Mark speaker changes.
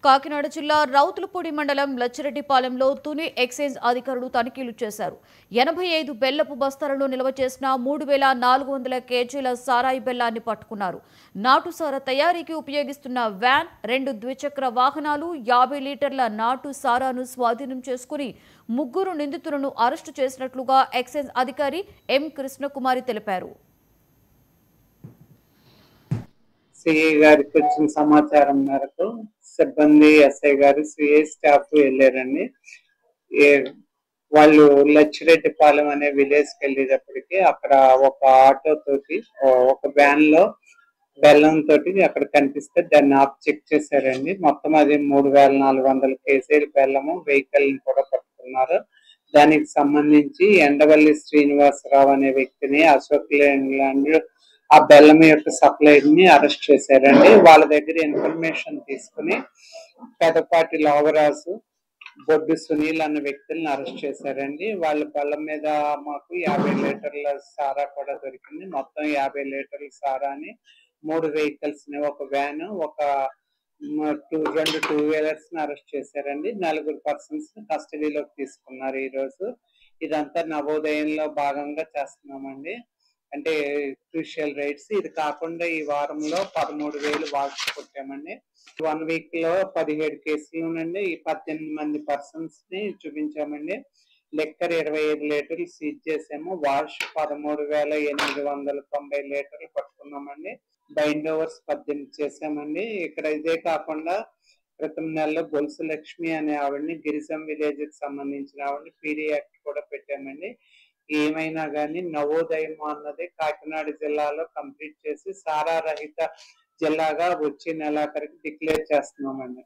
Speaker 1: కాకినాడ జిల్లా రౌతులపూడి మండలం లచ్చిరెడ్డిపాలెంలో తుని ఎక్సైజ్ అధికారులు తనిఖీలు చేశారు. 85 బెల్లపు బస్తాలను నిల్వ చేసిన 3,400 కేజీల సారాయి బెల్లాన్ని పట్టుకున్నారు. నాటు సారా తయారీకి ఉపయోగిస్తున్న వ్యాన్, 2 ద్విచక్ర వాహనాలు, 50 లీటర్ల నాటు సారాను స్వాధీనం చేసుకుని 3 నిందితులను అరెస్టు చేసినట్లుగా ఎక్సైజ్ అధికారి ఎం కృష్ణకుమారి తెలిపారు.
Speaker 2: సిఐ గారికి వచ్చిన సమాచారం మేరకు సిబ్బంది, ఎస్ఐ గారు, సిఐ స్టాఫ్ వెళ్ళారండి. వాళ్ళు లచ్చిరెడ్డిపాలెం అనే విలేజ్ కి వెళ్ళేటప్పటికి అక్కడ ఒక ఆటో తోటి, ఒక వ్యాన్ లో బెల్లం తోటి అక్కడ కనిపిస్తే దాన్ని ఆప్ చెక్ చేశారండి. మొత్తం అది 3,400 కేజీల బెల్లము, వెహికల్ కూడా పట్టుకున్నారు. దానికి సంబంధించి ఎండవల్లి శ్రీనివాసరావు అనే వ్యక్తిని, అశోక్ ల్యాండ్ ఆ బెల్లం యొక్క సప్లైర్ ని అరెస్ట్ చేశారండి. వాళ్ళ దగ్గర ఇన్ఫర్మేషన్ తీసుకుని పెదపాటి లోవరాజు, బొడ్డు సునీల్ అన్న వ్యక్తులను అరెస్ట్ చేశారండి. వాళ్ళ బెల్లం మీద మాకు 50 లీటర్ల సారా కూడా దొరికింది. మొత్తం 50 లీటర్ల సారాని 3 వెహికల్స్ ని, ఒక వ్యాన్, ఒక 2 టూ వీలర్స్ ని అరెస్ట్ చేశారండి. 4 పర్సన్స్ ని కస్టడీలోకి తీసుకున్నారు ఈ రోజు. ఇదంతా నవోదయంలో భాగంగా చేస్తున్నామండి. అంటే క్రూషియల్ రైట్స్. ఇది కాకుండా ఈ వారంలో 13,000 వాల్స్ కొట్టామండి. 1 వీక్ లో 17 కేసులునండి, 18 మంది పర్సన్స్ ని చూపించామండి. లెక్కర్ 25 లీటర్లు సీజ్ చేసాము. వాష్ 13,890 లీటర్లు పట్టుకున్నామండి. బైండ్ ఓవర్స్ 18 చేసామండి. ఇక్కడ ఇదే కాకుండా క్రితం నెలలో గొలుసు లక్ష్మి అనే ఆవిడని, గిరిజం విలేజ్ కి సంబంధించిన ఆవిడని పీడీ యాక్ట్ కూడా పెట్టామండి. ఏమైనా కానీ నవోదయం అన్నది కాకినాడ జిల్లాలో కంప్లీట్ చేసి సారా రహిత జిల్లాగా వచ్చే నెలాఖరికి డిక్లేర్ చేస్తున్నామండి.